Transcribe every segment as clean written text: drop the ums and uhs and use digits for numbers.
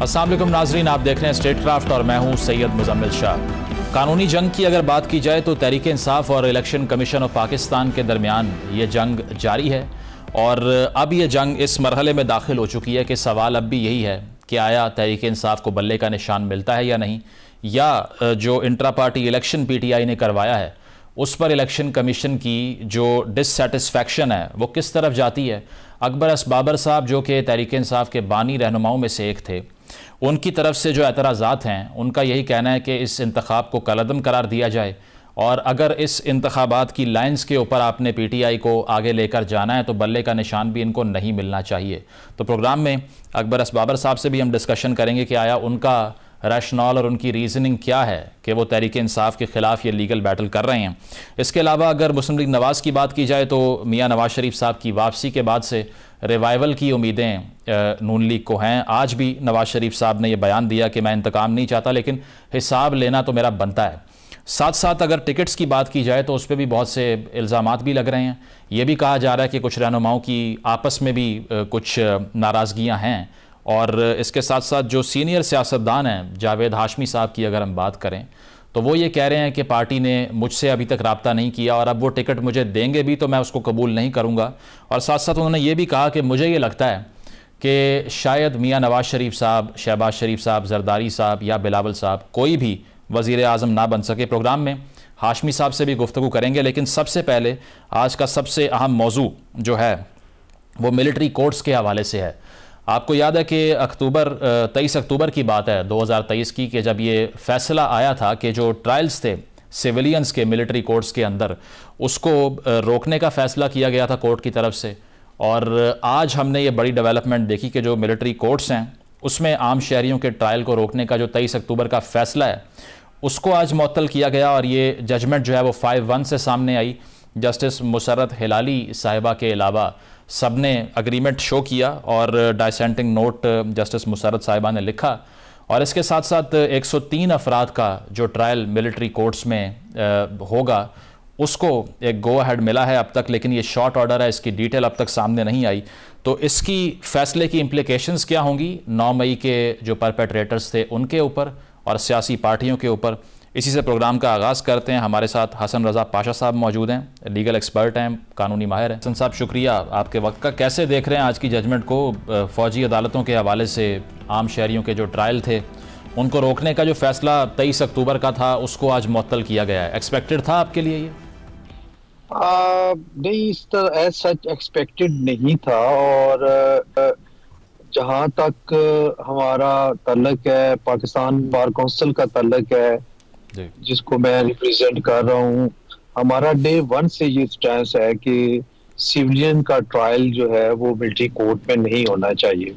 अस्सलाम वालेकुम नाजरीन, आप देख रहे हैं स्टेट क्राफ्ट और मैं हूं सैयद मुजम्मिल शाह। कानूनी जंग की अगर बात की जाए तो तहरीक इंसाफ और इलेक्शन कमीशन ऑफ पाकिस्तान के दरमियान ये जंग जारी है और अब ये जंग इस मरहले में दाखिल हो चुकी है कि सवाल अब भी यही है कि आया तहरीक इंसाफ को बल्ले का निशान मिलता है या नहीं, या जो इंट्रा पार्टी इलेक्शन PTI ने करवाया है उस पर इलेक्शन कमीशन की जो डिससेटिस्फैक्शन है वो किस तरफ जाती है। अकबर असबाबर साहब जो कि तहरीक इंसाफ के बानी रहनुमाओं में से एक थे, उनकी तरफ से जो एतराज़ात हैं उनका यही कहना है कि इस इंतखाब को कलअदम करार दिया जाए और अगर इस इंतखाबात की लाइन्स के ऊपर आपने PTI को आगे लेकर जाना है तो बल्ले का निशान भी इनको नहीं मिलना चाहिए। तो प्रोग्राम में अकबर असबाबर साहब से भी हम डिस्कशन करेंगे कि आया उनका रैशनल और उनकी रीज़निंग क्या है कि वो तहरीक इंसाफ के ख़िलाफ़ ये लीगल बैटल कर रहे हैं। इसके अलावा अगर मुस्लिम लीग नवाज़ की बात की जाए तो मियाँ नवाज़ शरीफ साहब की वापसी के बाद से रिवाइवल की उम्मीदें नून लीग को हैं। आज भी नवाज़ शरीफ साहब ने यह बयान दिया कि मैं इंतकाम नहीं चाहता लेकिन हिसाब लेना तो मेरा बनता है। साथ साथ अगर टिकट्स की बात की जाए तो उस पर भी बहुत से इल्ज़ामात भी लग रहे हैं। ये भी कहा जा रहा है कि कुछ रहनुमाओं की आपस में भी कुछ नाराज़गियाँ हैं और इसके साथ साथ जो सीनियर सियासतदान हैं जावेद हाशमी साहब की अगर हम बात करें तो वो ये कह रहे हैं कि पार्टी ने मुझसे अभी तक रब्ता नहीं किया और अब वो टिकट मुझे देंगे भी तो मैं उसको कबूल नहीं करूँगा। और साथ साथ उन्होंने ये भी कहा कि मुझे ये लगता है कि शायद मियाँ नवाज़ शरीफ साहब, शहबाज शरीफ साहब, जरदारी साहब या बिलावल साहब कोई भी वज़ीर आज़म ना बन सके। प्रोग्राम में हाशमी साहब से भी गुफ्तगू करेंगे लेकिन सबसे पहले आज का सबसे अहम मौजू जो है वो मिलिट्री कोर्ट्स के हवाले से है। आपको याद है कि 23 अक्टूबर की बात है 2023 की कि जब ये फैसला आया था कि जो ट्रायल्स थे सिविलियंस के मिलिट्री कोर्ट्स के अंदर उसको रोकने का फ़ैसला किया गया था कोर्ट की तरफ से। और आज हमने ये बड़ी डेवलपमेंट देखी कि जो मिलिट्री कोर्ट्स हैं उसमें आम शहरियों के ट्रायल को रोकने का जो 23 अक्टूबर का फ़ैसला है उसको आज मुअत्तल किया गया और ये जजमेंट जो है वो 5-1 से सामने आई। जस्टिस मुसर्रत हिलाली साहिबा के अलावा सब ने अग्रीमेंट शो किया और डाइसेंटिंग नोट जस्टिस मुसर्रत साहिबा ने लिखा और इसके साथ साथ 103 अफराद का जो ट्रायल मिलिट्री कोर्ट्स में होगा उसको एक गो अहेड मिला है अब तक, लेकिन ये शॉर्ट ऑर्डर है, इसकी डिटेल अब तक सामने नहीं आई। तो इसकी फ़ैसले की इम्प्लिकेशंस क्या होंगी 9 मई के जो परपेट्रेटर्स थे उनके ऊपर और सियासी पार्टियों के ऊपर, इसी से प्रोग्राम का आगाज़ करते हैं। हमारे साथ हसन रज़ा पाशा साहब मौजूद हैं, लीगल एक्सपर्ट हैं, कानूनी माहिर हैं। हसन साहब शुक्रिया आपके वक्त का। कैसे देख रहे हैं आज की जजमेंट को? फ़ौजी अदालतों के हवाले से आम शहरियों के जो ट्रायल थे उनको रोकने का जो फ़ैसला 23 अक्टूबर का था उसको आज मुअत्तल किया गया है, एक्सपेक्टेड था आपके लिए ये? नहीं, इस तरह एज सच एक्सपेक्टेड नहीं था। और जहाँ तक हमारा ताल्लुक है, पाकिस्तान बार काउंसिल का ताल्लुक है जिसको मैं रिप्रेजेंट कर रहा हूँ, हमारा डे 1 से ये स्टैंस है कि सिविलियन का ट्रायल जो है वो मिलिट्री कोर्ट में नहीं होना चाहिए।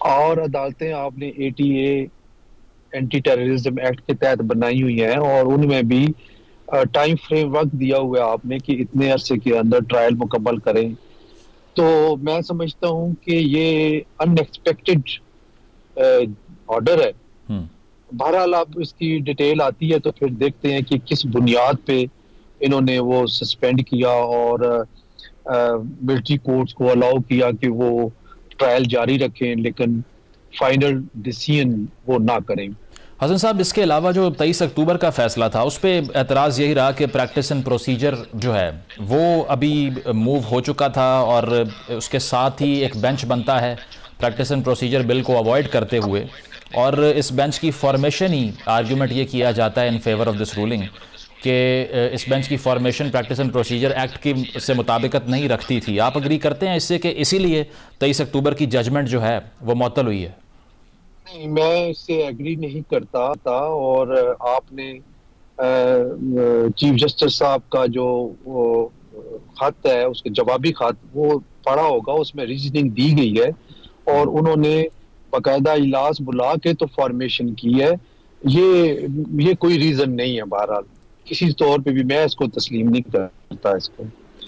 और अदालतें आपने ATA एंटी टेररिज्म एक्ट के तहत बनाई हुई हैं और उनमें भी टाइम फ्रेम वक्त दिया हुआ है आपने कि इतने अरसे के अंदर ट्रायल मुकम्मल करें। तो मैं समझता हूँ कि ये अनएक्सपेक्टेड ऑर्डर है। बहरहाल अब इसकी डिटेल आती है तो फिर देखते हैं कि किस बुनियाद पे इन्होंने वो सस्पेंड किया और मिलिट्री कोर्ट्स को अलाउ किया कि वो ट्रायल जारी रखें लेकिन फाइनल डिसीजन वो ना करें। हसन साहब, इसके अलावा जो 23 अक्टूबर का फैसला था उस पर एतराज़ यही रहा कि प्रैक्टिस एंड प्रोसीजर जो है वो अभी मूव हो चुका था और उसके साथ ही एक बेंच बनता है प्रैक्टिस एंड प्रोसीजर बिल को अवॉइड करते हुए, और इस बेंच की फॉर्मेशन ही आर्ग्यूमेंट ये किया जाता है in favour of this ruling कि इस बेंच की formation practice and procedure act की से मुताबिकत नहीं रखती थी। आप अग्री करते हैं इससे कि इसीलिए 23 अक्टूबर की जजमेंट जो है वो मुअत्तल हुई है? नहीं, मैं इससे एग्री नहीं करता था। और आपने चीफ जस्टिस साहब का जो खत है उसके जवाबी खत वो पढ़ा होगा, उसमें रीजनिंग दी गई है और उन्होंने बाकायदा इजलास बुला के तो फॉर्मेशन की है। ये कोई रीजन नहीं है। बहरहाल किसी तौर पे भी मैं इसको तस्लीम नहीं करता इसको।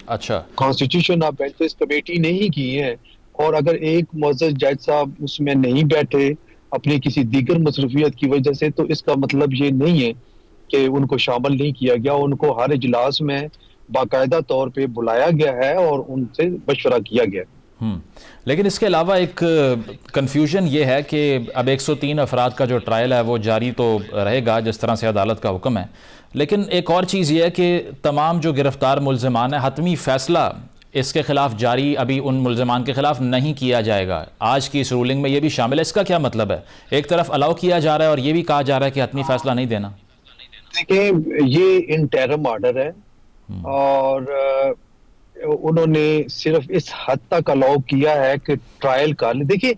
अच्छा, कॉन्स्टिट्यूशन ऑफ बेंचेस कमेटी नहीं की है और अगर एक मुअज़्ज़ज़ जज साहब उसमें नहीं बैठे अपनी किसी दीगर मसरूफियत की वजह से तो इसका मतलब ये नहीं है कि उनको शामिल नहीं किया गया। उनको हर इजलास में बाकायदा तौर पे बुलाया गया है और उनसे मशवरा किया गया। लेकिन इसके अलावा एक कंफ्यूजन ये है कि अब 103 अफराद का जो ट्रायल है वो जारी तो रहेगा जिस तरह से अदालत का हुक्म है, लेकिन एक और चीज़ ये है कि तमाम जो गिरफ्तार मुल्ज़िमान है हतमी फ़ैसला इसके ख़िलाफ़ जारी अभी उन मुल्ज़िमान के ख़िलाफ़ नहीं किया जाएगा। आज की इस रूलिंग में ये भी शामिल है। इसका क्या मतलब है? एक तरफ अलाउ किया जा रहा है और ये भी कहा जा रहा है कि हतमी फ़ैसला नहीं देना। देखिए, ये इंटरिम ऑर्डर है और उन्होंने सिर्फ इस हद तक अलाउ किया है कि ट्रायल कर ले। देखिए,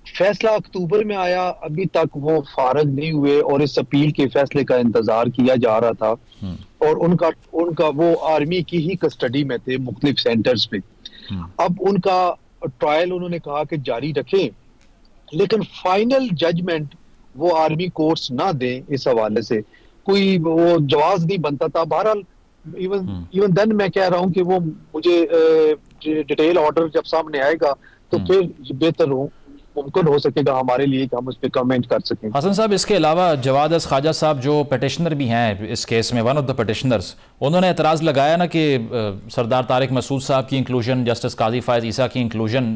फैसला अक्टूबर में आया, अभी तक वो फारग नहीं हुए और इस अपील के फैसले का इंतजार किया जा रहा था और उनका वो आर्मी की ही कस्टडी में थे मुख्तलिफ सेंटर्स पे। अब उनका ट्रायल उन्होंने कहा कि जारी रखें, लेकिन फाइनल जजमेंट वो आर्मी कोर्ट्स ना दें, इस हवाले से कोई वो जवाब नहीं बनता था। बहरहाल इवन देन मैं कह रहा हूं कि वो मुझे डिटेल ऑर्डर जब सामने आएगा तो फिर बेहतर मुमकिन हो सकेगा हमारे लिए कि हम उस पर कमेंट कर सकें। हसन साहब, इसके अलावा जवाद अस ख्वाजा साहब जो पटिशनर भी हैं इस केस में, वन ऑफ द पटिशनर्स, उन्होंने एतराज़ लगाया ना कि सरदार तारिक मसूद साहब की इंक्लूजन, जस्टिस काजी फायद ईसा की इंक्लूजन,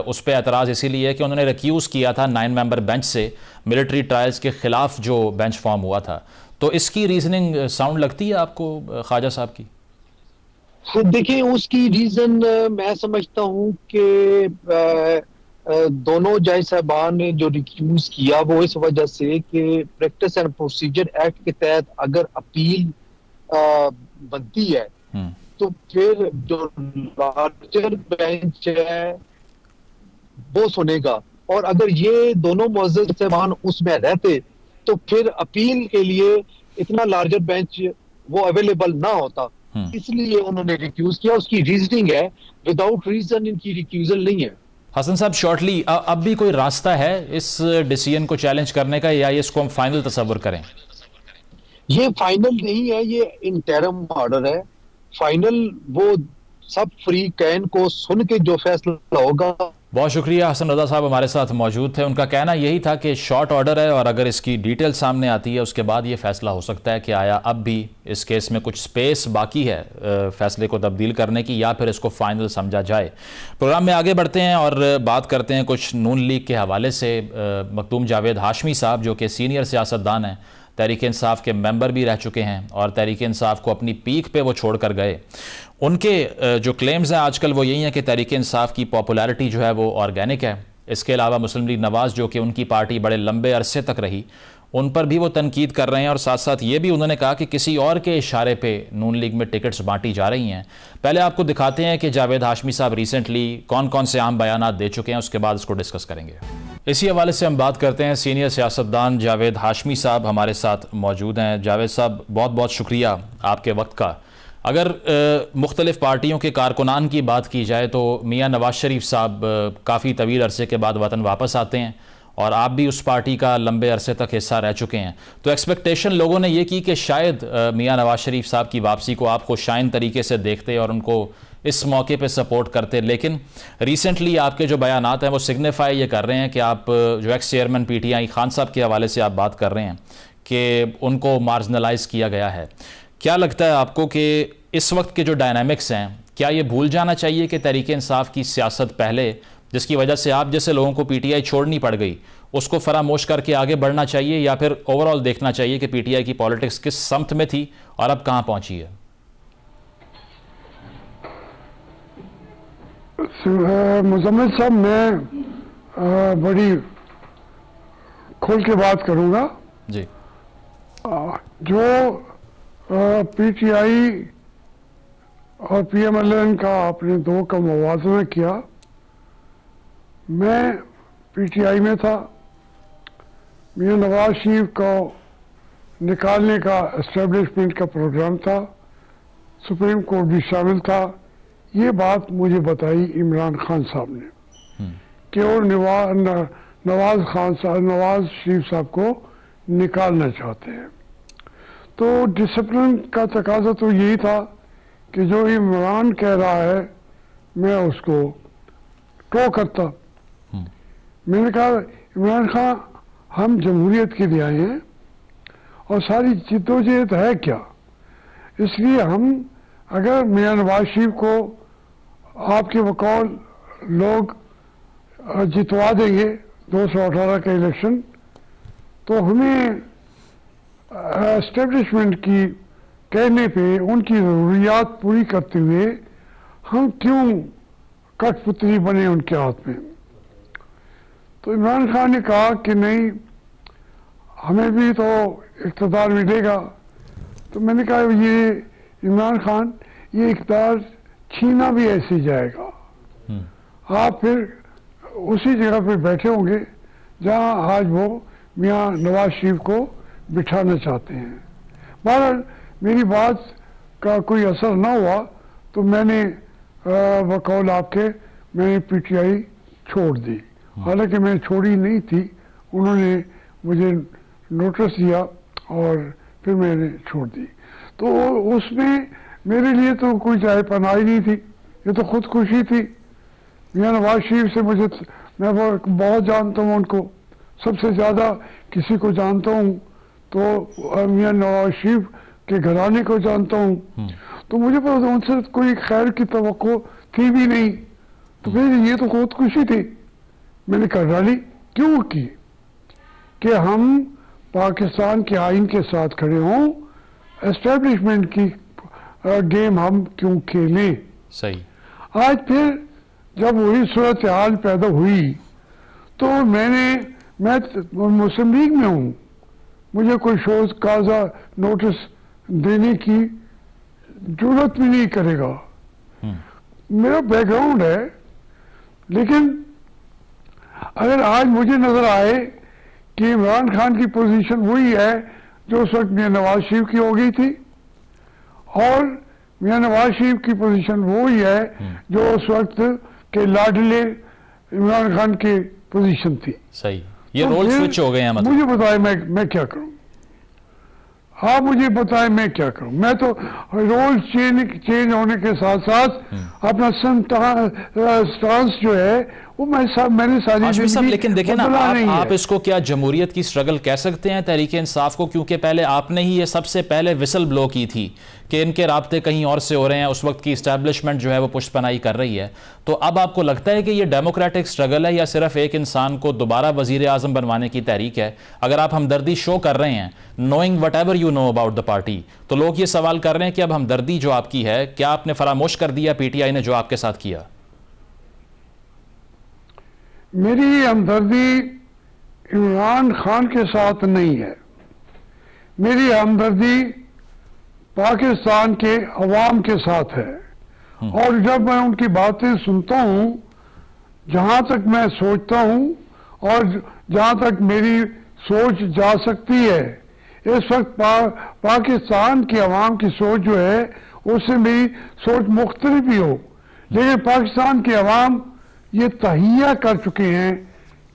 उस पर एतराज़ इसीलिए है कि उन्होंने रिक्यूज़ किया था 9 मेंबर बेंच से मिलिट्री ट्रायल्स के खिलाफ जो बेंच फॉर्म हुआ था। तो इसकी रीजनिंग साउंड लगती है आपको ख्वाजा साहब की? देखिए, उसकी रीजन मैं समझता हूँ कि दोनों जज साहबान ने जो रिक्यूज किया वो इस वजह से कि प्रैक्टिस एंड प्रोसीजर एक्ट के तहत अगर अपील बनती है तो फिर जो लार्जर बेंच है वो सुनेगा, और अगर ये दोनों मुअज़्ज़ज़ साहबान उसमें रहते तो फिर अपील के लिए इतना लार्जर बेंच वो अवेलेबल ना होता, इसलिए उन्होंने रिक्यूज किया। उसकी रीजनिंग है, विदाउट रीजन इनकी रिक्यूजल नहीं है। हसन साहब, शॉर्टली अब भी कोई रास्ता है इस डिसीजन को चैलेंज करने का, या इसको हम फाइनल तस्वर करें? ये फाइनल नहीं है, ये इंटरिम ऑर्डर है। फाइनल वो सब फ्री कैन को सुन के जो फैसला होगा। बहुत शुक्रिया। हसन रजा साहब हमारे साथ मौजूद थे। उनका कहना यही था कि शॉर्ट ऑर्डर है और अगर इसकी डिटेल सामने आती है उसके बाद ये फैसला हो सकता है कि आया अब भी इस केस में कुछ स्पेस बाकी है फैसले को तब्दील करने की, या फिर इसको फाइनल समझा जाए। प्रोग्राम में आगे बढ़ते हैं और बात करते हैं कुछ नून लीग के हवाले से। मखदूम जावेद हाशमी साहब जो कि सीनियर सियासतदान हैं, तहरीक इंसाफ के मेंबर भी रह चुके हैं और तहरीक इंसाफ को अपनी पीक पे वो छोड़ कर गए, उनके जो क्लेम्स हैं आजकल वो यही हैं कि तहरीक इंसाफ की पॉपुलैरिटी जो है वो ऑर्गेनिक है। इसके अलावा मुस्लिम लीग नवाज़ जो कि उनकी पार्टी बड़े लंबे अरसे तक रही, उन पर भी वो तनकीद कर रहे हैं और साथ साथ ये भी उन्होंने कहा कि किसी और के इशारे पे नून लीग में टिकट्स बांटी जा रही हैं। पहले आपको दिखाते हैं कि जावेद हाशमी साहब रिसेंटली कौन कौन से अहम बयानात दे चुके हैं, उसके बाद इसको डिस्कस करेंगे। इसी हवाले से हम बात करते हैं। सीनियर सियासतदान जावेद हाशमी साहब हमारे साथ मौजूद हैं। जावेद साहब, बहुत बहुत शुक्रिया आपके वक्त का। अगर मुख्तलिफ़ पार्टियों के कारकुनान की बात की जाए तो मियाँ नवाज़ शरीफ साहब काफ़ी तवील अरसे के बाद वतन वापस आते हैं और आप भी उस पार्टी का लंबे अरसे तक हिस्सा रह चुके हैं, तो एक्सपेक्टेशन लोगों ने ये की कि शायद मियाँ नवाज़ शरीफ साहब की वापसी को आप खुशाइन तरीके से देखते और उनको इस मौके पे सपोर्ट करते, लेकिन रिसेंटली आपके जो बयानात हैं वो सिग्निफाई ये कर रहे हैं कि आप जो एक्स चेयरमैन PTI खान साहब के हवाले से आप बात कर रहे हैं कि उनको मार्जिनलाइज किया गया है। क्या लगता है आपको कि इस वक्त के जो डायनामिक्स हैं, क्या ये भूल जाना चाहिए कि तहरीक इंसाफ की सियासत पहले, जिसकी वजह से आप जैसे लोगों को PTI छोड़नी पड़ गई, उसको फरामोश करके आगे बढ़ना चाहिए, या फिर ओवरऑल देखना चाहिए कि PTI की पॉलिटिक्स किस समत में थी और अब कहाँ पहुंची है? मुजम्मिल साहब, मैं बड़ी खुल के बात करूंगा जी। जो PTI और PMLN का आपने दो का मुवाज़ना किया, मैं PTI में था, मियां नवाज शरीफ को निकालने का एस्टेब्लिशमेंट का प्रोग्राम था, सुप्रीम कोर्ट भी शामिल था। ये बात मुझे बताई इमरान खान साहब ने कि वो नवाज शरीफ साहब को निकालना चाहते हैं। तो डिसिप्लिन का तकाजा तो यही था कि जो इमरान कह रहा है मैं उसको टो करता। मैंने कहा, इमरान खान, हम जमहूरियत के लिए आए हैं और सारी जिद्दोजहद है क्या, इसलिए हम अगर मियां नवाज शरीफ को आपके बकौल लोग जितवा देंगे 218 का इलेक्शन, तो हमें एस्टेब्लिशमेंट की कहने पे उनकी ज़रूरियात पूरी करते हुए हम क्यों कठपुतली बने उनके हाथ में। तो इमरान खान ने कहा कि नहीं, हमें भी तो इक़्तिदार मिलेगा। तो मैंने कहा ये इमरान खान, ये इक़्तिदार छीना भी ऐसे ही जाएगा, आप फिर उसी जगह पे बैठे होंगे जहां आज वो मियां नवाज शरीफ को बिठाना चाहते हैं। बहरहाल मेरी बात का कोई असर ना हुआ तो मैंने बकौल आपके मैंने पीटीआई छोड़ दी। हालांकि मैंने छोड़ी नहीं थी, उन्होंने मुझे नोटिस दिया और फिर मैंने छोड़ दी। तो उसमें मेरे लिए तो कोई चाय पनाही नहीं थी, ये तो खुदकुशी थी। मियां नवाज शरीफ से मैं बहुत जानता हूँ, उनको सबसे ज़्यादा किसी को जानता हूँ तो मियां नवाज शरीफ के घराने को जानता हूँ। तो मुझे पता उनसे कोई खैर की तवक्को थी भी नहीं, तो फिर ये तो खुदकुशी थी। मैंने कर डाली। क्यों की कि हम पाकिस्तान के आइन के साथ खड़े हों, एस्टेब्लिशमेंट की गेम हम क्यों खेलें। सही। आज फिर जब वही सूरत हाल पैदा हुई तो मैं मुस्लिम लीग में हूँ, मुझे कोई शोज काजा नोटिस देने की जरूरत भी नहीं करेगा। मेरा बैकग्राउंड है, लेकिन अगर आज मुझे नजर आए कि इमरान खान की पोजीशन वही है जो उस वक्त मियां नवाज शरीफ की हो गई थी, और मियां नवाज शरीफ की पोजीशन वही है जो उस वक्त के लाडले इमरान खान की पोजीशन थी। सही, ये तो रोल स्विच हो गए हैं। मतलब मुझे बताएं मैं क्या करूं, आप मुझे बताएं मैं क्या करूं। मैं तो रोल चेंज होने के साथ साथ अपना स्टांस जो है वो मैंने सारी सब, लेकिन देखें ना आप इसको क्या जमहूरियत की स्ट्रगल कह सकते हैं तहरीक इंसाफ को, क्योंकि पहले आपने ही ये सबसे पहले विसल ब्लो की थी कि इनके राब्ते कहीं और से हो रहे हैं, उस वक्त की इस्टेब्लिशमेंट जो है वो पुष्पनाई कर रही है। तो अब आपको लगता है कि ये डेमोक्रेटिक स्ट्रगल है या सिर्फ एक इंसान को दोबारा वजीर आजम बनवाने की तहरीक है? अगर आप हमदर्दी शो कर रहे हैं, knowing what ever you know about the party, तो लोग ये सवाल कर रहे हैं कि अब हमदर्दी जो आपकी है, क्या आपने फरामोश कर दिया पीटीआई ने जो आपके साथ किया? मेरी हमदर्दी इमरान खान के साथ नहीं है, मेरी हमदर्दी पाकिस्तान के अवाम के साथ है। और जब मैं उनकी बातें सुनता हूं, जहां तक मैं सोचता हूं और जहां तक मेरी सोच जा सकती है, इस वक्त पाकिस्तान के अवाम की सोच जो है उससे मेरी सोच मुख्तलिफ भी हो, लेकिन पाकिस्तान के अवाम ये तहिया कर चुके हैं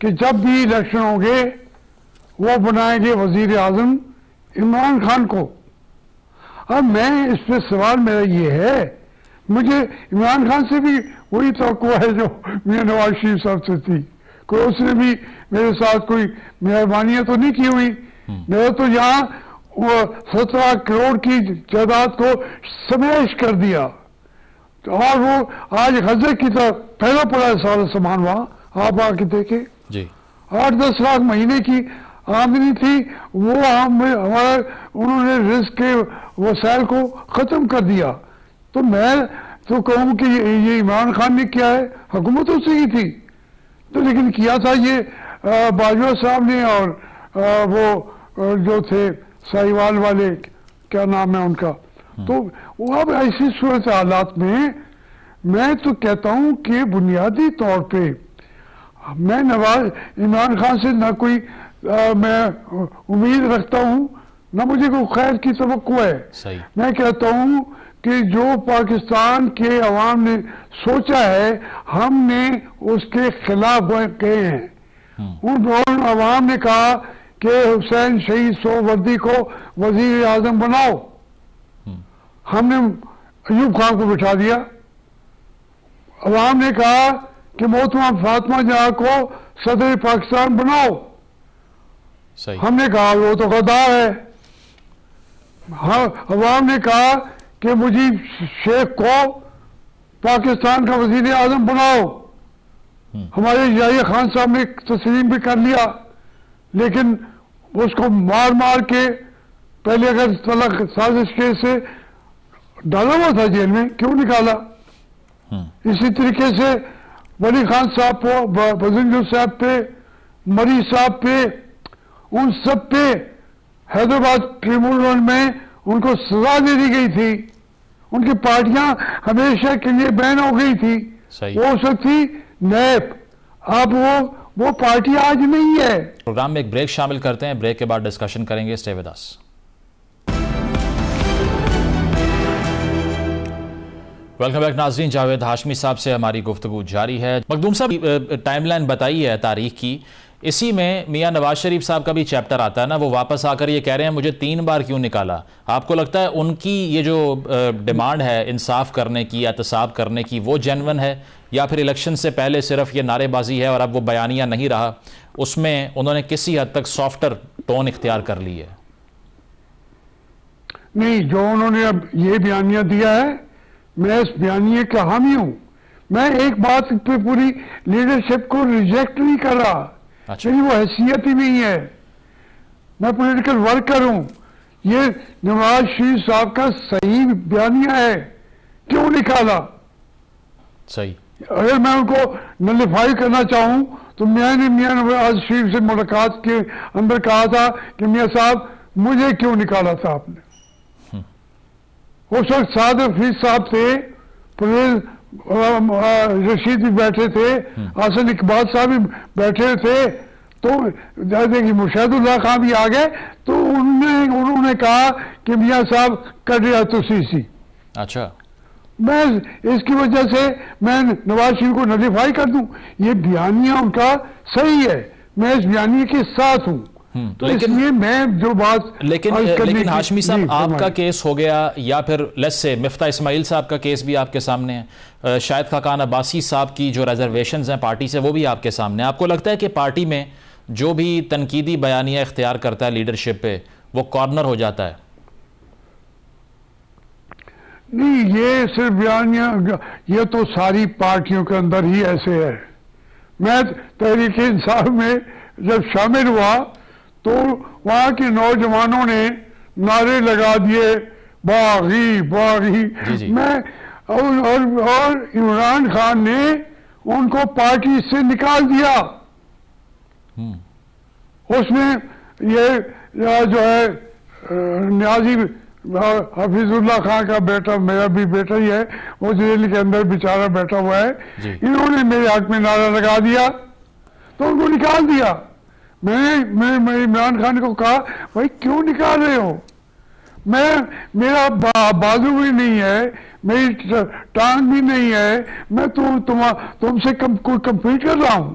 कि जब भी इलेक्शन होंगे वो बनाएंगे वजीर आजम इमरान खान को। अब मैं इस पे सवाल मेरा ये है, मुझे इमरान खान से भी वही तवक्को है जो मियां नवाज शरीफ साहब से थी। कोई उसने भी मेरे साथ कोई मेहरबानियां तो नहीं की हुई। मेरा तो यहाँ 17 करोड़ की जायदाद को स्मैश कर दिया, और वो आज गजे की तरह फैला पड़ा है सारा सामान। वहां आप आके देखे, 8-10 लाख महीने की आमदनी थी, वो हमारा उन्होंने रिस्क के वसाइल को खत्म कर दिया। तो मैं तो कहूँ कि ये इमरान खान ने किया है, हुकूमत उसी की थी, तो लेकिन किया था ये बाजवा साहब ने और वो जो थे साहिवाल वाले, क्या नाम है उनका। तो वो अब ऐसी सूरत हालात में मैं तो कहता हूं कि बुनियादी तौर पे मैं इमरान खान से ना कोई मैं उम्मीद रखता हूं, ना मुझे कोई खैर की तवक्को है। मैं कहता हूं कि जो पाकिस्तान के अवाम ने सोचा है, हमने उसके खिलाफ गए हैं। उन अवाम ने कहा कि हुसैन शहीद सोहवर्दी को वजीर आजम बनाओ, हमने अयूब खान को बिठा दिया। अवाम ने कहा कि मोहतरमा फातिमा जहाँ को सदर पाकिस्तान बनाओ, हमने कहा वो तो गद्दार है। हाँ, अवाम ने कहा कि मुजीब शेख को पाकिस्तान का वजीर आजम बनाओ, हमारे याहिया खान साहब ने तस्लीम भी कर लिया, लेकिन उसको मार मार के पहले अगर तलाक साजिश केस से डाला हुआ था जेल में, क्यों निकाला? इसी तरीके से वली खान साहब पे, बजरंग साहब पे, मरी साहब पे, उन सब पे हैदराबाद ट्रिब्यूनल में उनको सजा दे दी गई थी। उनकी पार्टियां हमेशा के लिए बैन हो गई थी। वो सब थी नैप। अब वो पार्टी आज नहीं है। प्रोग्राम में एक ब्रेक शामिल करते हैं, ब्रेक के बाद डिस्कशन करेंगे। Stay with us. Welcome back नाज़रीन, जावेद हाशमी साहब से हमारी गुफ्तगू जारी है। मखदूम साहब, टाइमलाइन बताई है तारीख की, इसी में मियां नवाज शरीफ साहब का भी चैप्टर आता है ना, वो वापस आकर ये कह रहे हैं मुझे 3 बार क्यों निकाला। आपको लगता है उनकी ये जो डिमांड है इंसाफ करने की, एहतसाब करने की, वो जेन्युइन है, या फिर इलेक्शन से पहले सिर्फ ये नारेबाजी है और अब वो बयानिया नहीं रहा, उसमें उन्होंने किसी हद तक सॉफ्टर टोन इख्तियार कर ली है? नहीं, जो उन्होंने अब ये बयानिया दिया है, मैं इस बयानिए का हामी हूं। मैं एक बात पे पूरी लीडरशिप को रिजेक्ट नहीं कर रहा। अच्छा। वो हैसियत ही नहीं है। मैं पॉलिटिकल वर्कर हूं। ये नवाज शरीफ साहब का सही बयानिया है, क्यों निकाला? सही। अगर मैं उनको नलिफाई करना चाहूं तो मैंने मियां नवाज शरीफ से मुलाकात के अंदर कहा था कि मियां साहब मुझे क्यों निकाला था आपने? उस वक्त साद हफीज साहब थे, परवेज रशीद भी बैठे थे, हसन इकबाल साहब भी बैठे थे, तो जैसे कि मुर्शदुल्लाह खान भी आ गए, तो उन्होंने कहा कि मियां साहब कर दिया तो सी। अच्छा। मैं इसकी वजह से मैं नवाज शरीफ को नलिफाई कर दूं, ये बयानिया उनका सही है, मैं इस बयानिया के साथ हूं। तो इसलिए मैं जो बात लेकिन हाशमी साहब, आपका केस हो गया, या फिर लेट्स से मिफ्ता इस्माइल साहब का केस भी आपके सामने है, शायद खाकान अब्बासी साहब की जो रिजर्वेशंस हैं पार्टी से, वो भी आपके सामने है। आपको लगता है कि पार्टी में जो भी तनकीदी बयानिया इख्तियार करता है लीडरशिप पे, वो कॉर्नर हो जाता है? नहीं, ये सिर्फ बयानिया, ये तो सारी पार्टियों के अंदर ही ऐसे है। मैं तहरीक इंसाफ में जब शामिल हुआ तो वहां के नौजवानों ने नारे लगा दिए, बागी बागी। मैं और इमरान खान ने उनको पार्टी से निकाल दिया। उसमें ये जो है न्याजी हफीजुल्लाह खान का बेटा, मेरा भी बेटा ही है, वो जेल के अंदर बेचारा बैठा हुआ है, इन्होंने मेरे हक में नारा लगा दिया तो उनको निकाल दिया। मैंने इमरान खान को कहा, भाई क्यों निकाल रहे हो? मेरा बाजू भी नहीं है, मेरी टांग भी नहीं है, मैं तुमसे कोई कम्पीट कर रहा हूं।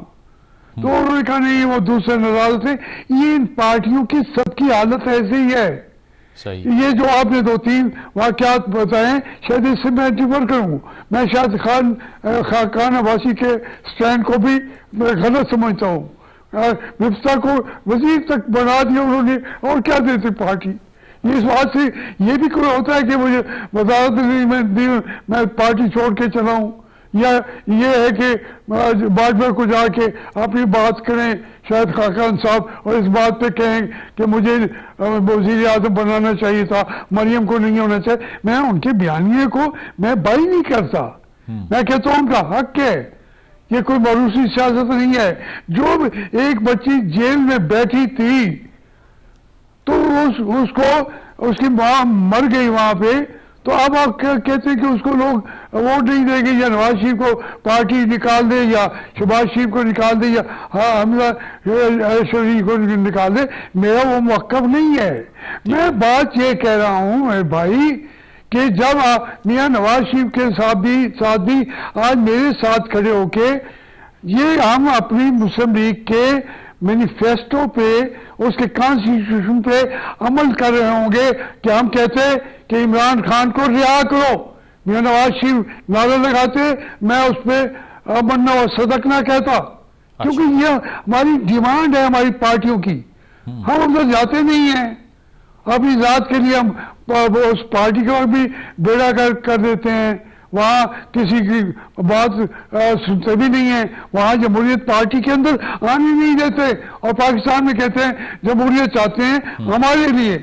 तो उन्होंने कहा नहीं, वो दूसरे नाराज थे। ये इन पार्टियों की सबकी हालत ऐसे ही है। सही। ये जो आपने 2-3 वाकयात बताए, शायद इससे मैं डिफर करूं। मैं शायद खाकान अब्बासी के स्टैंड को भी गलत समझता हूं। मिफ्ता को वजीर तक बना दिया उन्होंने, और क्या देते पार्टी। ये इस बात से ये भी कोई होता है कि मुझे वजारत मैं पार्टी छोड़ के चला हूं, या ये है कि बाजवा को जाके अपनी बात करें शायद खाकान साहब, और इस बात पे कहें कि मुझे वजीर आजम बनाना चाहिए था, मरियम को नहीं होना चाहिए। मैं उनके बयानिए को मैं बाई नहीं करता। मैं कहता हूं उनका हक है, ये कोई मारूसी सियासत नहीं है। जो एक बच्ची जेल में बैठी थी तो उसको उसकी मां मर गई वहां पे, तो अब आप क्या कहते हैं कि उसको लोग वोट नहीं देंगे, या नवाज शरीफ को पार्टी निकाल दे, या शहबाज शरीफ को निकाल दे, या हमजा शरीफ को निकाल दे। मेरा वो मौक़िफ़ नहीं है। मैं बात ये कह रहा हूं भाई कि जब मियां नवाज शरीफ के साथ भी आज मेरे साथ खड़े होके ये हम अपनी मुस्लिम लीग के मैनिफेस्टो पे, उसके कॉन्स्टिट्यूशन पे अमल कर रहे होंगे कि हम कहते कि इमरान खान को रिहा करो, मियां नवाज शरीफ नारा लगाते, मैं उस पर मन्ना और सदकना कहता। क्योंकि ये हमारी डिमांड है हमारी पार्टियों की। हम उधर जाते नहीं हैं, अपनी जात के लिए हम उस पार्टी का भी बेड़ा कर देते हैं, वहाँ किसी की बात सुनते भी नहीं है, वहाँ जमहूरियत पार्टी के अंदर आने नहीं देते, और पाकिस्तान में कहते हैं जमहूरियत चाहते हैं हमारे लिए।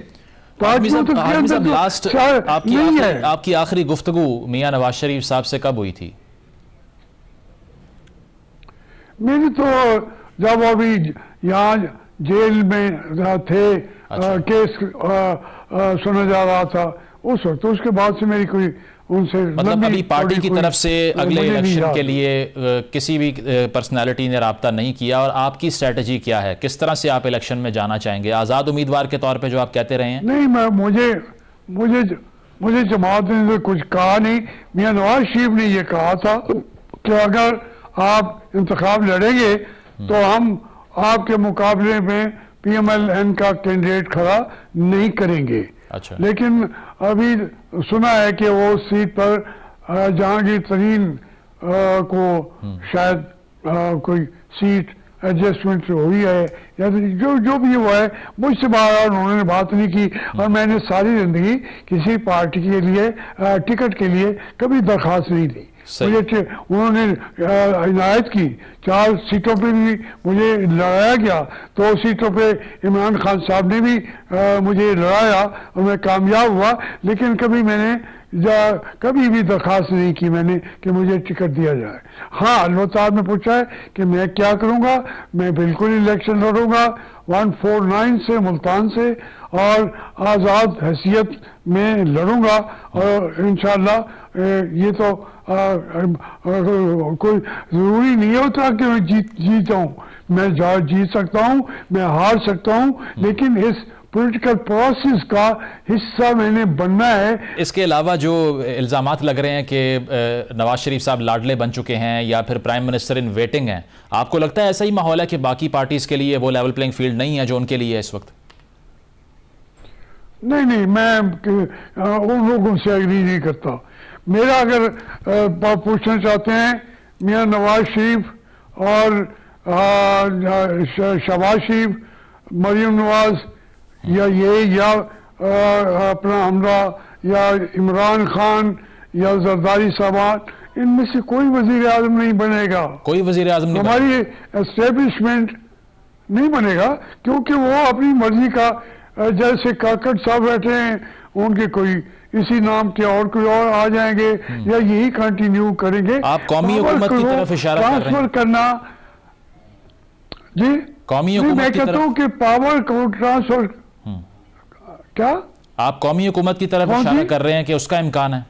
लास्ट आपकी आखिरी गुफ्तगू मियां नवाज शरीफ साहब से कब हुई थी? मेरी तो जब अभी यहाँ जेल में थे, केस सुना जा रहा था उस वक्त, उसके बाद से मेरी कोई उनसे मतलब अभी पार्टी की तरफ से अगले इलेक्शन के लिए किसी भी पर्सनालिटी ने राब्ता नहीं किया, और आपकी स्ट्रेटजी क्या है, किस तरह से आप इलेक्शन में जाना चाहेंगे आज़ाद उम्मीदवार के तौर पे जो आप कहते रहे हैं? नहीं, मुझे जमात ने तो कुछ कहा नहीं। मियां नवाज शरीफ ने ये कहा था कि अगर आप इंतखाब लड़ेंगे तो हम आपके मुकाबले में PMLN का कैंडिडेट खड़ा नहीं करेंगे। अच्छा। लेकिन अभी सुना है कि वो सीट पर जहांगीर तरीन को शायद कोई सीट एडजस्टमेंट हुई है, या जो भी हुआ है, मुझसे बार उन्होंने बात नहीं की, और मैंने सारी जिंदगी किसी पार्टी के लिए टिकट के लिए कभी दरखास्त नहीं दी। मुझे उन्होंने इनायत की 4 सीटों पे भी मुझे लड़ाया गया, 2 सीटों पे इमरान खान साहब ने भी मुझे लड़ाया और मैं कामयाब हुआ, लेकिन कभी मैंने कभी भी दरखास्त नहीं की मैंने कि मुझे टिकट दिया जाए। हाँ, अल्लाह ताला ने पूछा है कि मैं क्या करूँगा, मैं बिल्कुल इलेक्शन लड़ूंगा 149 से, मुल्तान से, और आज़ाद हैसियत में लड़ूंगा, और इंशाअल्लाह ये तो कोई ज़रूरी नहीं होता कि मैं जीत जाऊँ, मैं जीत सकता हूँ, मैं हार सकता हूँ, लेकिन इस पॉलिटिकल प्रोसेस का हिस्सा मैंने बनना है। इसके अलावा जो इल्ज़ामात लग रहे हैं कि नवाज शरीफ साहब लाडले बन चुके हैं या फिर प्राइम मिनिस्टर इन वेटिंग हैं, आपको लगता है ऐसा ही माहौल है कि बाकी पार्टीज के लिए वो लेवल प्लेइंग फील्ड नहीं है जो उनके लिए है इस वक्त? नहीं, मैं उन लोगों से एग्री नहीं करता। मेरा अगर पूछना चाहते हैं मियां नवाज शरीफ और शहबाज शरीफ, मरियम नवाज या अपना हमरा या इमरान खान या जरदारी साहब, इनमें से कोई वजीर आजम नहीं बनेगा। कोई वजीर आजम नहीं, हमारी एस्टेब्लिशमेंट नहीं बनेगा, क्योंकि वो अपनी मर्जी का, जैसे काकड़ साहब बैठे हैं, उनके कोई इसी नाम के और कोई और आ जाएंगे या यही कंटिन्यू करेंगे। आप कौमी हुकूमत की तरफ इशारा कर रहे हैं? ट्रांसफर करना जी, कौमी हुकूमत मैं कहता हूँ कि पावर को ट्रांसफर, क्या आप कौमी हुकूमत की तरफ इशारा कर रहे हैं कि उसका इम्कान है?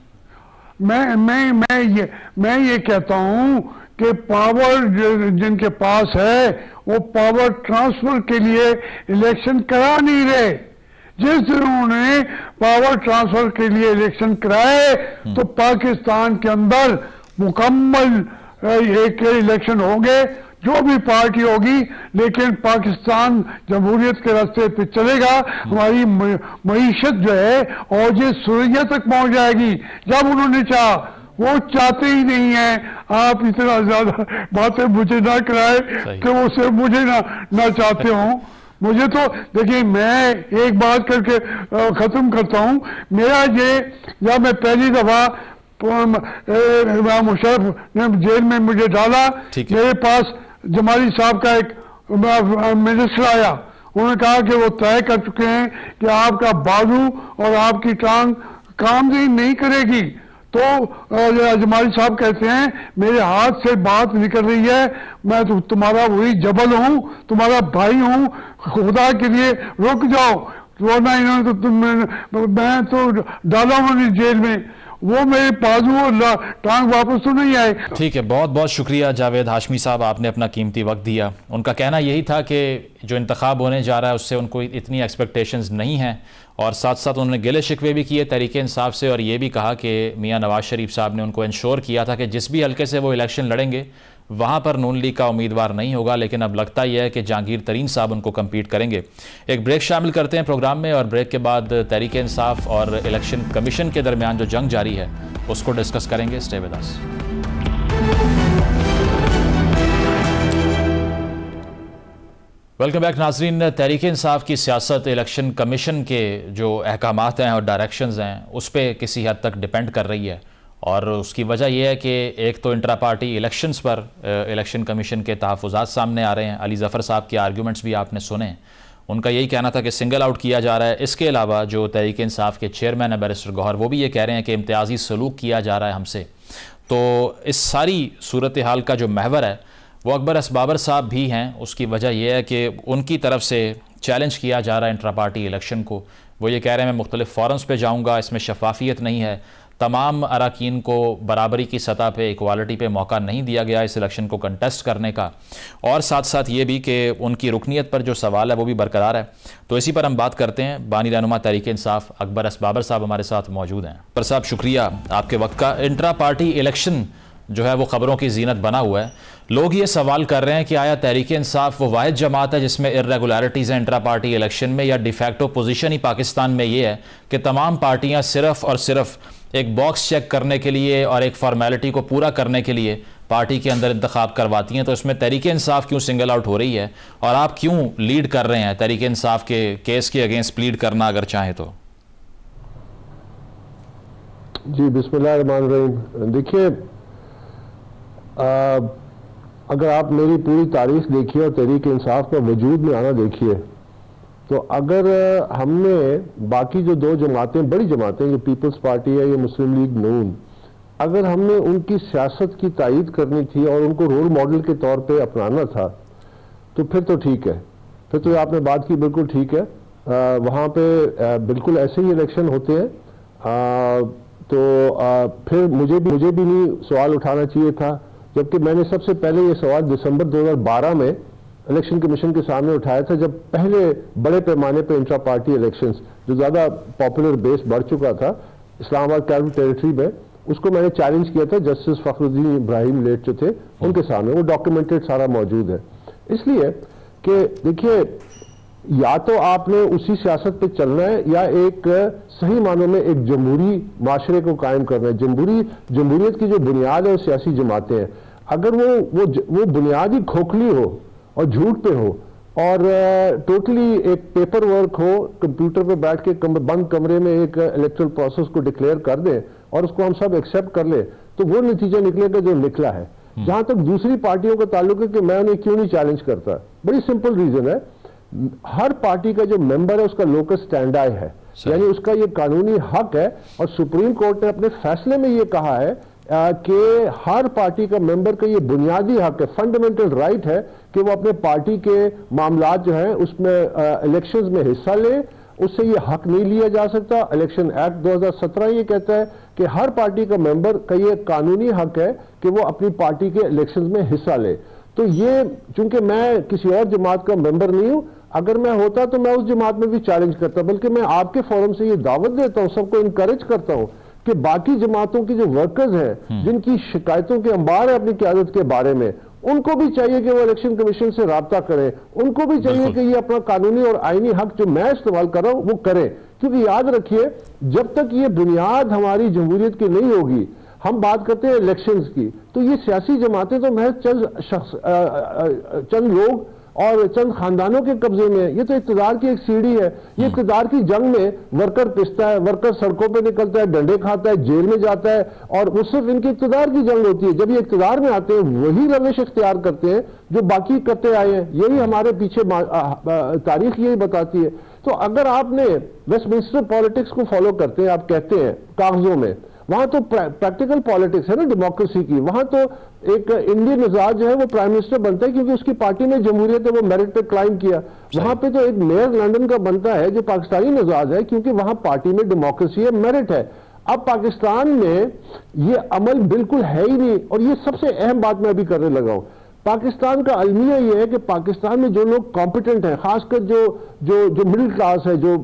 मैं ये कहता हूँ कि पावर जिनके पास है वो पावर ट्रांसफर के लिए इलेक्शन करा नहीं रहे। जिस दिन उन्होंने पावर ट्रांसफर के लिए इलेक्शन कराए तो पाकिस्तान के अंदर मुकम्मल एक इलेक्शन होंगे, जो भी पार्टी होगी, लेकिन पाकिस्तान जमहूरियत के रास्ते पे चलेगा। हमारी मईशत जो है और ये सुरैया तक पहुंच जाएगी। जब उन्होंने चाहा, वो चाहते ही नहीं है। आप इतना ज्यादा बातें मुझे ना कराए कि वो सिर्फ मुझे ना चाहते हों। मुझे तो देखिए, मैं एक बात करके खत्म करता हूँ। मेरा ये, जब मैं पहली दफा मुशर्रफ ने जेल में मुझे डाला, मेरे पास जमाली साहब का एक मिनिस्टर आया। उन्होंने कहा कि वो तय कर चुके हैं कि आपका बाजू और आपकी टांग काम नहीं करेगी। तो जमाली साहब कहते हैं, मेरे हाथ से बात निकल रही है, मैं तो तुम्हारा वही जबल हूँ, तुम्हारा भाई हूँ, खुदा के लिए रुक जाओ, वरना इन्होंने तो मैं तो डाला उन्होंने जेल में। वो मेरे बाजू और टांग वापस तो नहीं आए। ठीक है, बहुत बहुत शुक्रिया जावेद हाशमी साहब, आपने अपना कीमती वक्त दिया। उनका कहना यही था कि जो इंतखाब होने जा रहा है उससे उनको इतनी एक्सपेक्टेशंस नहीं हैं, और साथ साथ उन्होंने गिले शिकवे भी किए तहरीक इंसाफ से, और ये भी कहा कि मियां नवाज शरीफ साहब ने उनको इंश्योर किया था कि जिस भी हल्के से वो इलेक्शन लड़ेंगे वहाँ पर नून लीग का उम्मीदवार नहीं होगा। लेकिन अब लगता यह है कि जहांगीर तरीन साहब उनको कम्पीट करेंगे। एक ब्रेक शामिल करते हैं प्रोग्राम में, और ब्रेक के बाद तहरीक इंसाफ और इलेक्शन कमीशन के दरमियान जो जंग जारी है उसको डिस्कस करेंगे। Stay with us. Welcome back नाजरीन। तहरीक इंसाफ की सियासत इलेक्शन कमीशन के जो अहकामात हैं और डायरेक्शंस हैं उस पर किसी हद तक डिपेंड कर रही है, और उसकी वजह यह है कि एक तो इंट्रा पार्टी इलेक्शंस पर इलेक्शन कमीशन के तहफ़्फ़ुज़ात सामने आ रहे हैं। अली ज़फ़र साहब के आर्गूमेंट्स भी आपने सुने, उनका यही कहना था कि सिंगल आउट किया जा रहा है। इसके अलावा जो तहरीक इंसाफ के चेयरमैन है बैरिस्टर गौहर, वो भी ये कह रहे हैं कि इम्तियाज़ी सलूक किया जा रहा है हमसे। तो इस सारी सूरत हाल का जो महवर है वो अकबर असबाबर साहब भी हैं। उसकी वजह यह है कि उनकी तरफ से चैलेंज किया जा रहा है इंट्रा पार्टी इलेक्शन को। वो ये कह रहे हैं मैं मुख्तलिफ फोरम्स पे जाऊंगा, इसमें शफाफियत नहीं है, तमाम अराकीन को बराबरी की सतह पे इक्वालिटी पे मौका नहीं दिया गया इस इलेक्शन को कंटेस्ट करने का। और साथ साथ ये भी कि उनकी रुकनीत पर जो सवाल है वो भी बरकरार है। तो इसी पर हम बात करते हैं। बानी रहनुमा तहरीक इंसाफ अकबर असबाबर साहब हमारे साथ मौजूद हैं। अकबर साहब, शुक्रिया आपके वक्त का। इंट्रा पार्टी इलेक्शन जो है वो ख़बरों की जीनत बना हुआ है। लोग ये सवाल कर रहे हैं कि आया तहरीक इंसाफ वो वाहिद जमात है जिसमें इर्रेगुलरिटीज़ हैं इंट्रा पार्टी इलेक्शन में, या डिफैक्टो पोजीशन ही पाकिस्तान में ये है कि तमाम पार्टियां सिर्फ और सिर्फ एक बॉक्स चेक करने के लिए और एक फॉर्मेलिटी को पूरा करने के लिए पार्टी के अंदर इंतखाब करवाती हैं। तो इसमें तहरीक इंसाफ क्यों सिंगल आउट हो रही है और आप क्यों लीड कर रहे हैं तहरीक इंसाफ के केस के अगेंस्ट प्लीड करना अगर चाहें तो? जी, बिस्मिल्लाहिर्रहमानिर्रहीम। देखिए, अगर आप मेरी पूरी तारीख देखिए और तहरीक इंसाफ का वजूद में आना देखिए, तो अगर हमने बाकी जो दो जमातें, बड़ी जमातें, जो पीपल्स पार्टी है या मुस्लिम लीग नून, अगर हमने उनकी सियासत की तायीद करनी थी और उनको रोल मॉडल के तौर पे अपनाना था तो फिर तो ठीक है, फिर तो आपने बात की बिल्कुल ठीक है। वहाँ पे बिल्कुल ऐसे ही इलेक्शन होते हैं। फिर मुझे भी नहीं सवाल उठाना चाहिए था, जबकि मैंने सबसे पहले ये सवाल दिसंबर 2012 में इलेक्शन कमीशन के सामने उठाया था, जब पहले बड़े पैमाने पे इंट्रा पार्टी इलेक्शंस जो ज़्यादा पॉपुलर बेस बढ़ चुका था इस्लामाबाद कैपिटल टेरिटरी में, उसको मैंने चैलेंज किया था जस्टिस फखरुद्दीन इब्राहिम लेट जो थे उनके सामने। वो डॉक्यूमेंटेड सारा मौजूद है। इसलिए कि देखिए, या तो आपने उसी सियासत पे चलना है या एक सही मानों में एक जमहूरी माशरे को कायम करना है। जमहूरियत की जो बुनियाद है वो सियासी जमातें हैं। अगर वो बुनियाद ही खोखली हो और झूठ पे हो और टोटली एक पेपर वर्क हो, कंप्यूटर पे बैठ के बंद कमरे में एक इलेक्टोरल प्रोसेस को डिक्लेयर कर दें और उसको हम सब एक्सेप्ट कर ले, तो वो नतीजा निकलेगा जो निकला है। जहां तक दूसरी पार्टियों का ताल्लुक है कि मैं उन्हें क्यों नहीं चैलेंज करता, बड़ी सिंपल रीजन है। हर पार्टी का जो मेंबर है उसका लोकस स्टैंडाई है, यानी उसका ये कानूनी हक है। और सुप्रीम कोर्ट ने अपने फैसले में ये कहा है कि हर पार्टी का मेंबर का ये बुनियादी हक है, फंडामेंटल राइट है कि वो अपने पार्टी के मामलात जो हैं उसमें इलेक्शंस में हिस्सा ले। उससे ये हक नहीं लिया जा सकता। इलेक्शन एक्ट 2017 ये कहता है कि हर पार्टी का मेंबर का ये कानूनी हक है कि वो अपनी पार्टी के इलेक्शंस में हिस्सा ले। तो ये, चूंकि मैं किसी और जमात का मेंबर नहीं हूं, अगर मैं होता तो मैं उस जमात में भी चैलेंज करता, बल्कि मैं आपके फोरम से ये दावत देता हूं, सबको इनकरेज करता हूं कि बाकी जमातों की जो वर्कर्स हैं जिनकी शिकायतों के अंबार है अपनी क़यादत के बारे में, उनको भी चाहिए कि वो इलेक्शन कमीशन से राब्ता करें। उनको भी चाहिए कि ये अपना कानूनी और आईनी हक जो मैं इस्तेमाल कर रहा हूं वो करें। क्योंकि याद रखिए, जब तक ये बुनियाद हमारी जमहूरियत की नहीं होगी, हम बात करते हैं इलेक्शंस की, तो ये सियासी जमातें तो महज चंद लोग और चंद खानदानों के कब्जे में है। ये तो इक़्तिदार की एक सीढ़ी है। ये इक़्तिदार की जंग में वर्कर पिसता है, वर्कर सड़कों पे निकलता है, डंडे खाता है, जेल में जाता है, और वो सिर्फ इनकी इक़्तिदार की जंग होती है। जब ये इक़्तिदार में आते हैं वही रविश इख्तियार करते हैं जो बाकी करते आए हैं। यही हमारे पीछे तारीख यही बताती है। तो अगर आपने वेस्टमिंस्टर पॉलिटिक्स को फॉलो करते हैं, आप कहते हैं कागजों में, वहां तो प्रैक्टिकल पॉलिटिक्स है ना डेमोक्रेसी की। वहां तो एक इंडियन मिजाज जो है वो प्राइम मिनिस्टर बनता है क्योंकि उसकी पार्टी में जमहूरियत है, वो मेरिट पे क्लाइम किया। वहां पे तो एक मेयर लंदन का बनता है जो पाकिस्तानी मिजाज है, क्योंकि वहां पार्टी में डेमोक्रेसी है, मेरिट है। अब पाकिस्तान में ये अमल बिल्कुल है ही नहीं। और ये सबसे अहम बात मैं अभी करने लगा हूं। पाकिस्तान का अलमिया ये है कि पाकिस्तान में जो लोग कॉम्पिटेंट हैं, खासकर जो मिडिल क्लास है, जो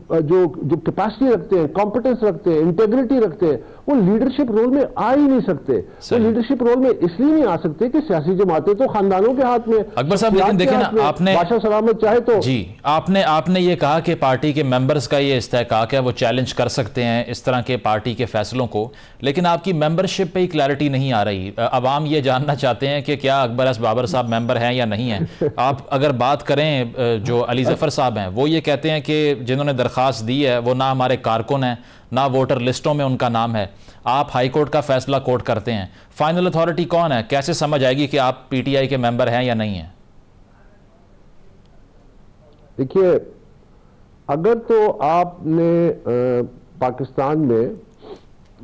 कैपेसिटी रखते हैं, कॉम्पिटेंस रखते हैं, इंटेग्रिटी रखते हैं, वो लीडरशिप रोल में आ ही नहीं सकते। वो लीडरशिप रोल में इसलिए नहीं आ सकते कि सियासी जमातें तो खानदानों के हाथ में। अकबर साहब, लेकिन देखें ना, आपने बादशाह सलामत चाहे तो जी, आपने ये कहा कि पार्टी के मेंबर्स का ये इस्तेहकाक है, वो चैलेंज कर सकते हैं इस तरह के पार्टी के फैसलों को, लेकिन आपकी मेंबरशिप पे ही क्लैरिटी नहीं आ रही। अवाम ये जानना चाहते हैं कि क्या अकबर बाबर साहब मेंबर हैं या नहीं हैं। आप अगर बात करें जो अली ज़फ़र साहब हैं, वो ये कहते हैं कि जिन्होंने दरख्वास्त दी है वो ना हमारे कारकुन हैं, ना वोटर लिस्टों में उनका नाम है। आप हाई कोर्ट का फैसला कोर्ट करते हैं, फाइनल अथॉरिटी कौन है? कैसे समझ आएगी कि आप पीटीआई के मेंबर हैं या नहीं हैं? देखिए, अगर तो आपने पाकिस्तान में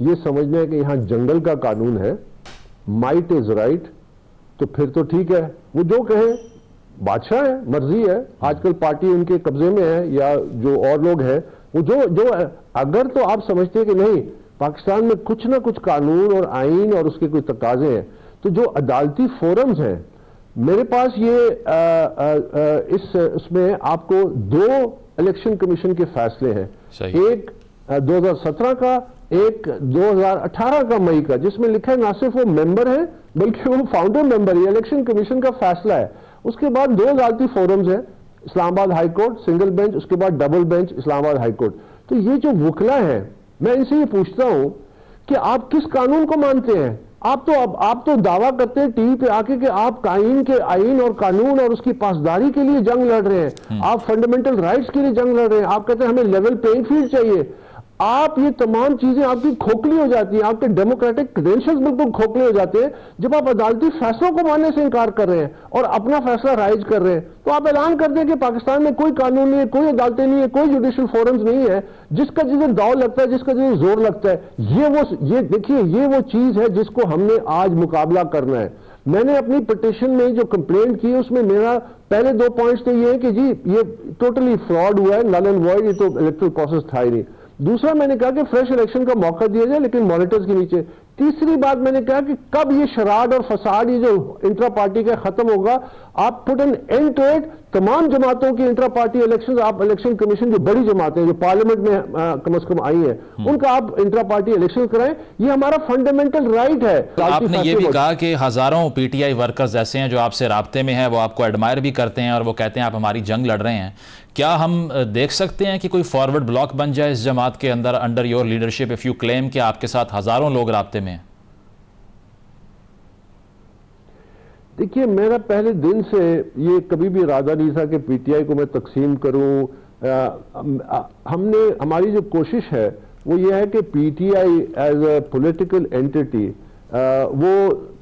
ये समझना है कि यहाँ जंगल का कानून है, माइट इज राइट, तो फिर तो ठीक है, वो जो कहें, बादशाह है, मर्जी है। आजकल पार्टी उनके कब्जे में है या जो और लोग हैं, वो जो अगर तो आप समझते हैं कि नहीं, पाकिस्तान में कुछ ना कुछ कानून और आइन और उसके कोई तकाजे हैं, तो जो अदालती फोरम्स हैं, मेरे पास ये इसमें आपको 2 इलेक्शन कमीशन के फैसले हैं, एक 2017 का, एक 2018 का मई का, जिसमें लिखा है ना सिर्फ वो मेंबर है बल्कि वो फाउंडर मेंबर है। इलेक्शन कमीशन का फैसला है। उसके बाद 2 अदालती फोरम्स हैं, Islamabad high court single bench, उसके बाद double bench Islamabad high court. तो ये जो वकला है, मैं इनसे ये पूछता हूं कि आप किस कानून को मानते हैं? आप तो दावा करते हैं टीवी पे आके कि आप आइन और कानून और उसकी पासदारी के लिए जंग लड़ रहे हैं, आप फंडामेंटल राइट्स के लिए जंग लड़ रहे हैं, आप कहते हैं हमें लेवल प्लेइंग फील्ड चाहिए। आप ये तमाम चीजें आपकी खोखली हो जाती हैं, आपके डेमोक्रेटिक क्रेडेंशियल्स बिल्कुल खोखले हो जाते हैं जब आप अदालती फैसलों को मानने से इनकार कर रहे हैं और अपना फैसला राइज कर रहे हैं। तो आप ऐलान कर दें कि पाकिस्तान में कोई कानून नहीं है, कोई अदालतें नहीं है, कोई जुडिशियल फोरम्स नहीं है, जिसका जिधर दाव लगता है, जिसका जिधर जोर लगता है। ये देखिए, ये वो चीज है जिसको हमने आज मुकाबला करना है। मैंने अपनी पिटीशन में जो कंप्लेंट की उसमें मेरा पहले 2 पॉइंट्स तो ये है कि जी ये टोटली फ्रॉड हुआ है, नल एंड वॉइड, ये तो इलेक्टोरल प्रोसेस था ही नहीं। दूसरा, मैंने कहा कि फ्रेश इलेक्शन का मौका दिया जाए लेकिन मॉनिटर्स के नीचे। तीसरी बात मैंने कहा कि कब ये शराड और फसाद, ये जो इंट्रा पार्टी का खत्म होगा, आप put an end to it. तमाम जमातों की इंट्रा पार्टी इलेक्शन, आप इलेक्शन कमीशन जो बड़ी जमातें जो पार्लियामेंट में कम से कम आई है, उनका आप इंट्रा पार्टी इलेक्शन कराएं, ये हमारा फंडामेंटल राइट है। आपने ये भी कहा कि हजारों पीटीआई वर्कर्स ऐसे हैं जो आपसे राब्ते में हैं, वो आपको एडमायर भी करते हैं और वो कहते हैं आप हमारी जंग लड़ रहे हैं। क्या हम देख सकते हैं कि कोई फॉरवर्ड ब्लॉक बन जाए इस जमात के अंदर under your leadership, if you claim कि आपके साथ हजारों लोग राब्ते में हैं? देखिए, मेरा पहले दिन से ये कभी भी इरादा नहीं था कि पीटीआई को मैं तकसीम करूं। हमारी जो कोशिश है वो ये है कि PTI as a political entity वो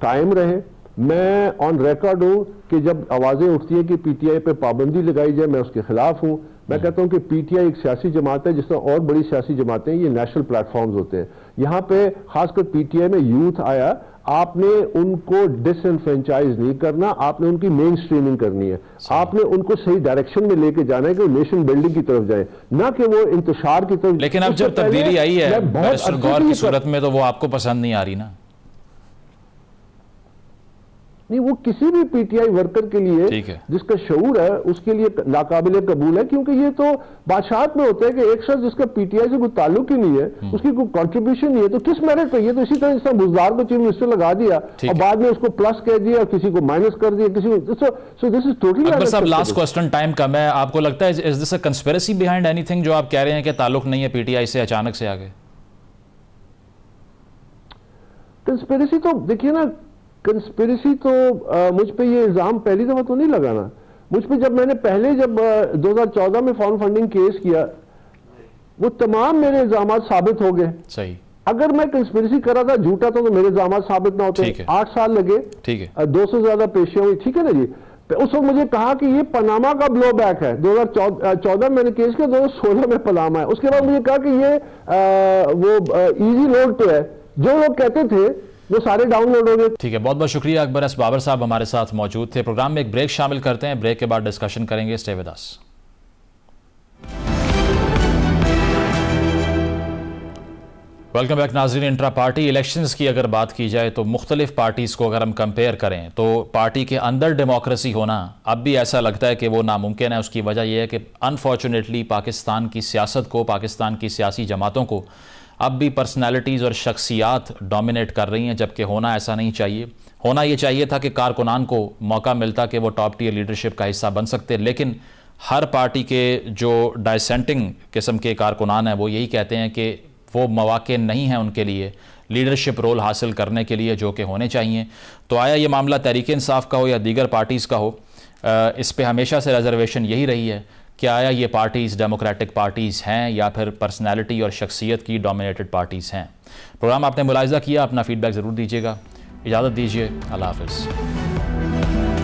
कायम रहे। मैं ऑन रिकॉर्ड हूं कि जब आवाजें उठती हैं कि पीटीआई पे पाबंदी लगाई जाए, मैं उसके खिलाफ हूं। मैं कहता हूं कि पीटीआई एक सियासी जमात है, जिस तरह और बड़ी सियासी जमातें, ये नेशनल प्लेटफॉर्म्स होते हैं। यहां पे खासकर पीटीआई में यूथ आया, आपने उनको डिसएनफ्रेंचाइज नहीं करना, आपने उनकी मेन स्ट्रीमिंग करनी है, आपने उनको सही डायरेक्शन में लेके जाना है कि वो नेशन बिल्डिंग की तरफ जाए, ना कि वो इंतशार की तरफ। लेकिन अब जब तब्दीली आई है बैरिस्टर गौर की सूरत में, तो वो आपको पसंद नहीं आ रही ना? नहीं, वो किसी भी पीटीआई वर्कर के लिए जिसका शऊर है उसके लिए नाकाबिल कबूल है, क्योंकि ये तो बादशाहत में होता है कि एक शख्स जिसका पीटीआई से कोई ताल्लुक ही नहीं है, उसकी कोई कंट्रीब्यूशन नहीं है, तो किस मेरिट पे? ये तो इसी तरह जिस बुजदार को चीफ मिनिस्टर लगा दिया और बाद में उसको प्लस कह दिया और किसी को माइनस कर दिया, किसी को। So this is totally. Akbar साहब, लास्ट क्वेश्चन, टाइम कम है, आपको लगता है is this a conspiracy behind anything जो आप कह रहे हैं कि ताल्लुक नहीं है पीटीआई से, अचानक से आ गए? कंस्पिरेसी तो देखिए ना, कंस्पिरेसी तो मुझ पे ये इल्जाम पहली दफा तो नहीं लगाना। मुझ पे जब 2014 में फॉरेन फंडिंग केस किया, वो तमाम मेरे इल्जाम साबित हो गए। सही। अगर मैं कंस्पिरेसी कर रहा था, झूठा था, तो मेरे इल्जाम साबित ना होते। 8 साल लगे, ठीक है, 200 से ज्यादा पेशियां हुई, ठीक है ना जी। उस वक्त मुझे कहा कि ये पनामा का ब्लो बैक है। 2014 मैंने केस किया, 2016 में पनामा है। उसके बाद मुझे कहा कि ये वो इजी रोड पे है, जो लोग कहते थे वो सारे डाउनलोड हो गए। ठीक है, बहुत बहुत शुक्रिया। अकबर एस बाबर साहब हमारे साथ मौजूद थे। प्रोग्राम में एक ब्रेक शामिल करते हैं, ब्रेक के बाद डिस्कशन करेंगे। Stay with us. Welcome back नाज़रीन। इंट्रा पार्टी इलेक्शंस की अगर बात की जाए तो मुख्तलिफ पार्टीज़ को अगर हम कंपेयर करें तो पार्टी के अंदर डेमोक्रेसी होना अब भी ऐसा लगता है कि वो नामुमकिन है। उसकी वजह यह है कि अनफॉर्चुनेटली पाकिस्तान की सियासत को, पाकिस्तान की सियासी जमातों को अब भी पर्सनैलिटीज़ और शख्सियात डोमिनेट कर रही हैं, जबकि होना ऐसा नहीं चाहिए। होना ये चाहिए था कि कारकुनान को मौका मिलता कि वो टॉप टियर लीडरशिप का हिस्सा बन सकते, लेकिन हर पार्टी के जो डाइसेंटिंग किस्म के कारकुनान हैं वो यही कहते हैं कि वो मौके नहीं हैं उनके लिए लीडरशिप रोल हासिल करने के लिए जो कि होने चाहिए। तो आया ये मामला तहरीक इंसाफ का हो या दीगर पार्टीज़ का हो, इस पे हमेशा से रिजर्वेशन यही रही है क्या आया ये पार्टीज़ डेमोक्रेटिक पार्टीज़ हैं या फिर पर्सनैलिटी और शख्सियत की डोमिनेटेड पार्टीज़ हैं? प्रोग्राम आपने मुलाहिज़ा किया, अपना फीडबैक ज़रूर दीजिएगा। इजाज़त दीजिए, अल्लाह हाफ़िज़।